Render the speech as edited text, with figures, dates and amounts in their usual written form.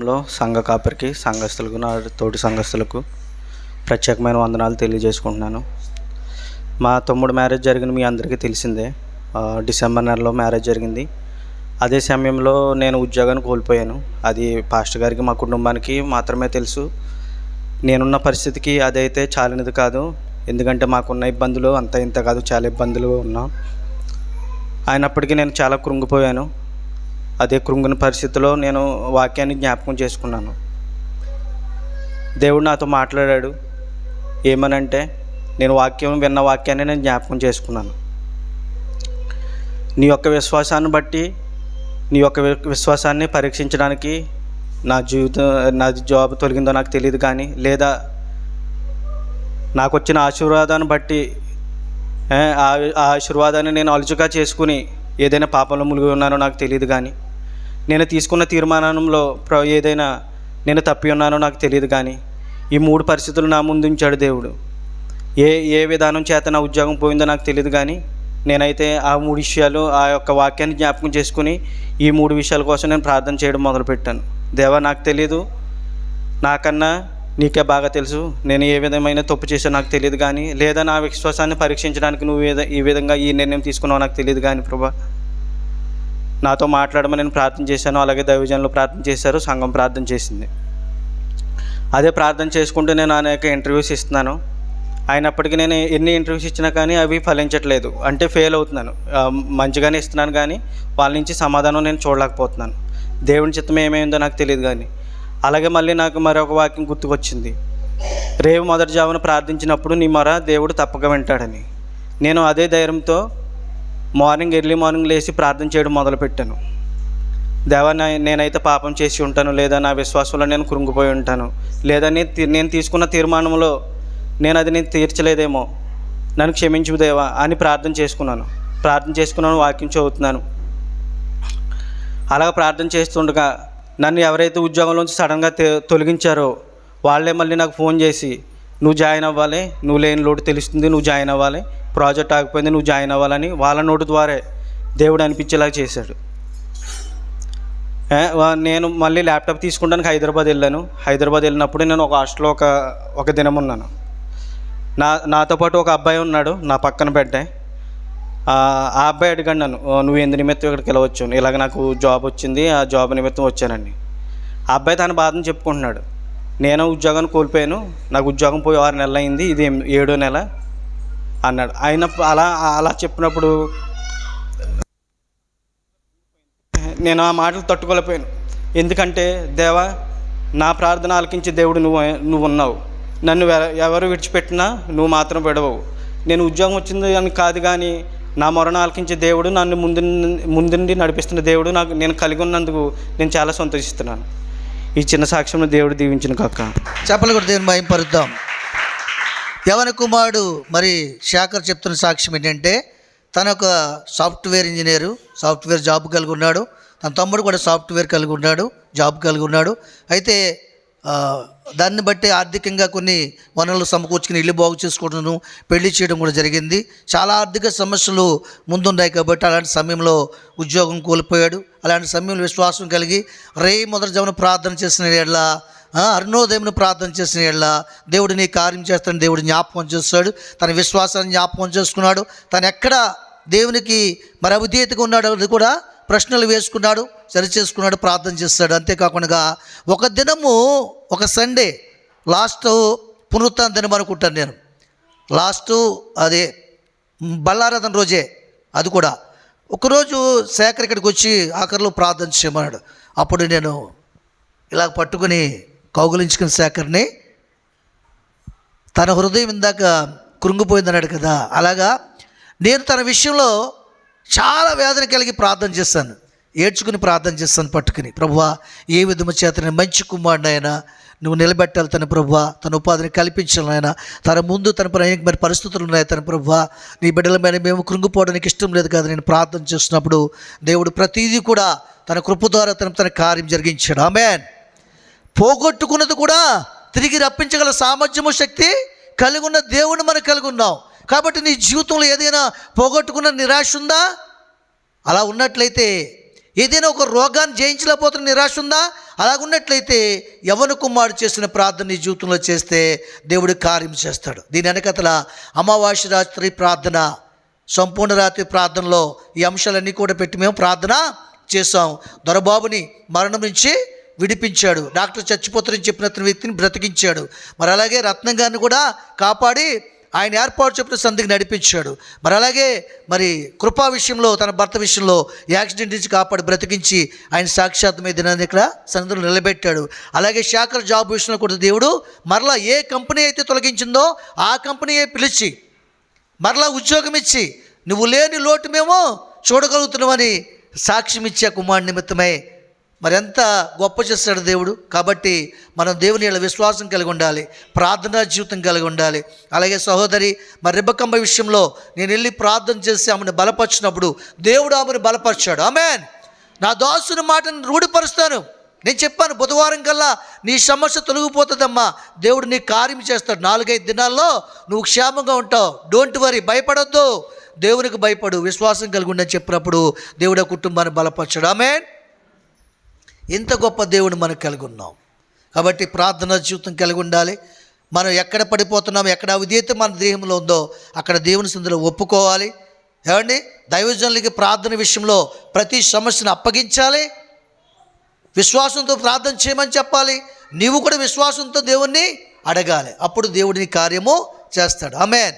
నామంలో సంఘ కాపరికి, సంఘస్థులకు, నా తోటి సంఘస్థులకు ప్రత్యేకమైన వందనాలు తెలియజేసుకుంటున్నాను. మా తమ్ముడు మ్యారేజ్ జరిగింది మీ అందరికీ తెలిసిందే. డిసెంబర్ నెలలో మ్యారేజ్ జరిగింది. అదే సమయంలో నేను ఉద్యోగాన్ని కోల్పోయాను. అది పాస్టర్ గారికి, మా కుటుంబానికి మాత్రమే తెలుసు. నేనున్న పరిస్థితికి అదైతే చాలినది కాదు. ఎందుకంటే మాకున్న ఇబ్బందులు అంత ఇంత కాదు, చాలా ఇబ్బందులు ఉన్నా. అయినప్పటికీ నేను చాలా కృంగిపోయాను. అదే కృంగిన పరిస్థితిలో నేను వాక్యాన్ని జ్ఞాపకం చేసుకున్నాను. దేవుడు నాతో మాట్లాడాడు. ఏమనంటే, నేను విన్న వాక్యాన్ని నేను జ్ఞాపకం చేసుకున్నాను. నీ యొక్క విశ్వాసాన్ని బట్టి, నీ యొక్క విశ్వాసాన్ని పరీక్షించడానికి నా జాబ్ తొలగిందో నాకు తెలియదు కానీ, లేదా నాకు వచ్చిన ఆశీర్వాదాన్ని బట్టి ఆ ఆశీర్వాదాన్ని నేను అలుచుగా చేసుకుని ఏదైనా పాపంలో మునిగి ఉన్నానో నాకు తెలియదు కానీ, నేను తీసుకున్న తీర్మానంలో ఏదైనా నేను తప్పి ఉన్నానో నాకు తెలియదు కానీ, ఈ 3 పరిస్థితులు నా ముందు ఉంచాడు దేవుడు. ఏ విధానం చేత నా ఉద్యోగం పోయిందో నాకు తెలియదు కానీ, నేనైతే ఆ 3 విషయాలు, ఆ యొక్క వాక్యాన్ని జ్ఞాపకం చేసుకుని ఈ 3 విషయాల కోసం నేను ప్రార్థన చేయడం మొదలుపెట్టాను. దేవా, నాకు తెలియదు, నాకన్నా నీకే బాగా తెలుసు. నేను ఏ విధమైన తప్పు చేశానో నాకు తెలియదు కానీ, లేదా నా విశ్వాసాన్ని పరీక్షించడానికి నువ్వు ఈ విధంగా ఈ నిర్ణయం తీసుకున్నావు నాకు తెలియదు కానీ, ప్రభా నాతో మాట్లాడమని నేను ప్రార్థన చేశాను. అలాగే దైవజనులు ప్రార్థన చేశారు, సంఘం ప్రార్థన చేసింది. అదే ప్రార్థన చేసుకుంటూ నేను అనేక ఇంటర్వ్యూస్ ఇస్తున్నాను. అయినప్పటికీ నేను ఎన్ని ఇంటర్వ్యూస్ ఇచ్చినా కానీ అవి ఫలించట్లేదు. అంటే ఫెయిల్ అవుతున్నాను. మంచిగానే ఇస్తున్నాను కానీ వాళ్ళ నుంచి సమాధానం నేను చూడలేకపోతున్నాను. దేవుని చిత్తం ఏమైందో నాకు తెలియదు కానీ. అలాగే మళ్ళీ నాకు మరొక వాక్యం గుర్తుకొచ్చింది. రేపు మొదటి జామున ప్రార్థించినప్పుడు నీ మొర దేవుడు తప్పక వింటాడని. నేను అదే ధైర్యంతో ఎర్లీ మార్నింగ్ లేచి ప్రార్థన చేయడం మొదలుపెట్టాను. దేవా, నేనైతే పాపం చేసి ఉంటాను, లేదా నా విశ్వాసంలో నేను కృంగిపోయి ఉంటాను, లేదా నేను తీసుకున్న తీర్మానంలో నేను తీర్చలేదేమో, నన్ను క్షమించు దేవా అని ప్రార్థన చేసుకున్నాను. వాక్యం చదువుతున్నాను. అలాగ ప్రార్థన చేస్తుండగా నన్ను ఎవరైతే ఉద్యోగంలోంచి సడన్గా తొలగించారో వాళ్ళే మళ్ళీ నాకు ఫోన్ చేసి, నువ్వు జాయిన్ అవ్వాలి, నువ్వు లేని లోటు తెలుస్తుంది, నువ్వు జాయిన్ అవ్వాలి, ప్రాజెక్ట్ ఆగిపోయింది, నువ్వు జాయిన్ అవ్వాలని వాళ్ళ నోటి ద్వారా దేవుడు అనిపించేలా చేశాడు. నేను మళ్ళీ ల్యాప్టాప్ తీసుకుంటానికి హైదరాబాద్ వెళ్ళినప్పుడు నేను ఒక హాస్టల్లో ఒక దినం ఉన్నాను. నాతో పాటు ఒక అబ్బాయి ఉన్నాడు, నా పక్కన బెడ్డే. ఆ అబ్బాయి అడిగాడు నన్ను, నువ్వు ఎందు నిమిత్తం ఇక్కడికి వెళ్ళవచ్చు, ఇలాగ నాకు జాబ్ వచ్చింది, ఆ జాబ్ నిమిత్తం వచ్చానండి. ఆ అబ్బాయి తన బాధను చెప్పుకుంటున్నాడు. నేను ఉద్యోగాన్ని కోల్పోయాను, నాకు ఉద్యోగం పోయి 6 నెలలు అయింది, ఇది 7వ నెల అన్నాడు. అలా చెప్పినప్పుడు నేను ఆ మాటలు తట్టుకోలేకపోయాను. ఎందుకంటే, దేవా, నా ప్రార్థన ఆలకించే దేవుడు నువ్వు ఉన్నావు. నన్ను ఎవరు విడిచిపెట్టినా నువ్వు మాత్రం విడవవు. నేను ఉద్యోగం వచ్చింది అని కాదు కానీ, నా మొరను ఆలకించే దేవుడు, నన్ను ముందుండి నడిపిస్తున్న దేవుడు నేను కలిగి ఉన్నందుకు నేను చాలా సంతోషిస్తున్నాను. ఈ చిన్న సాక్ష్యం దేవుడు దీవించిన కాక. చెప్పలు కూడా దేవుని మహిమపరుద్దాం. యవన కుమారుడు మరి శేఖర్ చెప్తున్న సాక్ష్యం ఏంటంటే, తన ఒక సాఫ్ట్వేర్ ఇంజనీరు, సాఫ్ట్వేర్ జాబ్ కలిగి ఉన్నాడు. తన తమ్ముడు కూడా సాఫ్ట్వేర్ కలిగి ఉన్నాడు, జాబ్ కలిగి ఉన్నాడు. అయితే దాన్ని బట్టి ఆర్థికంగా కొన్ని వనరులు సమకూర్చుకుని ఇల్లు బాగు చేసుకోవడం, పెళ్లి చేయడం కూడా జరిగింది. చాలా ఆర్థిక సమస్యలు ముందున్నాయి కాబట్టి అలాంటి సమయంలో ఉద్యోగం కోల్పోయాడు. అలాంటి సమయంలో విశ్వాసం కలిగి మొదటి జామున ప్రార్థన చేసిన ఎడల, అరుణోదయంను ప్రార్థన చేసిన ఎడల దేవుడు నీ కార్యం చేస్తాడని దేవుడు జ్ఞాపకం చేస్తాడు. తన విశ్వాసాన్ని జ్ఞాపకం చేసుకున్నాడు. తను ఎక్కడ దేవునికి మరి అవిధేయతగా ఉన్నాడు అది కూడా ప్రశ్నలు వేసుకున్నాడు, సరిచేసుకున్నాడు, ప్రార్థన చేస్తాడు. అంతేకాకుండా ఒక దినము, ఒక సండే, లాస్ట్ పునరుత్థాన దినం అనుకుంటాను నేను, అదే బల్లారాధన రోజే, అది కూడా ఒకరోజు శేఖర్ ఇక్కడికి వచ్చి ఆఖరిలో ప్రార్థన చేయమన్నాడు. అప్పుడు నేను ఇలా పట్టుకుని కౌగులించుకుని శేఖర్ని, తన హృదయం ఇందాక కృంగిపోయిందన్నాడు కదా, అలాగా నేను తన విషయంలో చాలా వేదన కలిగి ప్రార్థన చేస్తాను, ఏడ్చుకుని ప్రార్థన చేస్తాను పట్టుకుని. ప్రభువా, ఏ విధము చేత నేను మంచి కుమారుడు అయినా నువ్వు నిలబెట్టాలి తన ప్రభువా, తన ఉపాధిని కల్పించాలి ఆయన, తన ముందు తన మరి పరిస్థితులు ఉన్నాయి తన ప్రభువా, నీ బిడ్డల మీద మేము కృంగిపోవడానికి ఇష్టం లేదు కదా. నేను ప్రార్థన చేస్తున్నప్పుడు దేవుడు ప్రతిదీ కూడా తన కృప ద్వారా తన కార్యం జరిగించాడు. ఆమేన్. పోగొట్టుకున్నది కూడా తిరిగి రప్పించగల సామర్థ్యము, శక్తి కలిగి ఉన్న దేవుడిని మనం కలిగి ఉన్నాం. కాబట్టి నీ జీవితంలో ఏదైనా పోగొట్టుకున్న నిరాశ ఉందా? అలా ఉన్నట్లయితే ఏదైనా ఒక రోగాన్ని జయించలేకపోతున్న నిరాశ ఉందా? అలాగున్నట్లయితే యవ్వన కుమారుడు చేసిన ప్రార్థన నీ జీవితంలో చేస్తే దేవుడు కార్యం చేస్తాడు. దీని వెనకతల అమావాస్య రాత్రి ప్రార్థన, సంపూర్ణ రాత్రి ప్రార్థనలో ఈ అంశాలన్నీ కూడా పెట్టి మేము ప్రార్థన చేసాం. దొరబాబుని మరణం నుంచి విడిపించాడు, డాక్టర్ చచ్చిపోతారని చెప్పిన వ్యక్తిని బ్రతికించాడు. మరి అలాగే రత్నం గారిని కూడా కాపాడి ఆయన ఏర్పాటు చెప్పిన సంధికి నడిపించాడు. మరి అలాగే మరి కృపా విషయంలో తన భర్త విషయంలో యాక్సిడెంట్ నుంచి కాపాడి బ్రతికించి ఆయన సాక్షాత్మే దినాన్ని ఇక్కడ సంధిలో నిలబెట్టాడు. అలాగే శాఖర్ జాబ్ విషయంలో కూడా దేవుడు మరలా ఏ కంపెనీ అయితే తొలగించిందో ఆ కంపెనీయే పిలిచి మరలా ఉద్యోగం ఇచ్చి నువ్వు లేని లోటు మేము చూడగలుగుతున్నామని సాక్ష్యం ఇచ్చే కుమారుడి నిమిత్తమై మరి ఎంత గొప్ప చేస్తాడు దేవుడు. కాబట్టి మనం దేవుని యొక్క విశ్వాసం కలిగి ఉండాలి, ప్రార్థనా జీవితం కలిగి ఉండాలి. అలాగే సహోదరి మరి రెబెక్కమ్మ విషయంలో నేను వెళ్ళి ప్రార్థన చేసి ఆమెను బలపరిచినప్పుడు దేవుడు ఆమెను బలపరిచాడు. ఆమేన్. నా దాసుని మాటను రూఢిపరుస్తాను. నేను చెప్పాను బుధవారం కల్లా నీ సమస్య తొలగిపోతుందమ్మా, దేవుడు నీ కార్యం చేస్తాడు, 4-5 దినాల్లో నువ్వు క్షేమంగా ఉంటావు, డోంట్ వరీ, భయపడొద్దు, దేవునికి భయపడు, విశ్వాసం కలిగి ఉండని చెప్పినప్పుడు దేవుడు ఆ కుటుంబాన్ని బలపరిచాడు. ఆమేన్. ఇంత గొప్ప దేవుడు మనకు కలిగి ఉన్నాం. కాబట్టి ప్రార్థనా జీవితం కలిగి ఉండాలి. మనం ఎక్కడ పడిపోతున్నామో, ఎక్కడ అవిధేయత మన దేహంలో ఉందో అక్కడ దేవుని సన్నిధిలో ఒప్పుకోవాలి. ఏమండి, దైవజనులకి ప్రార్థన విషయంలో ప్రతి సమస్యను అప్పగించాలి, విశ్వాసంతో ప్రార్థన చేయమని చెప్పాలి. నీవు కూడా విశ్వాసంతో దేవుణ్ణి అడగాలి, అప్పుడు దేవుడిని కార్యము చేస్తాడు. ఆమేన్.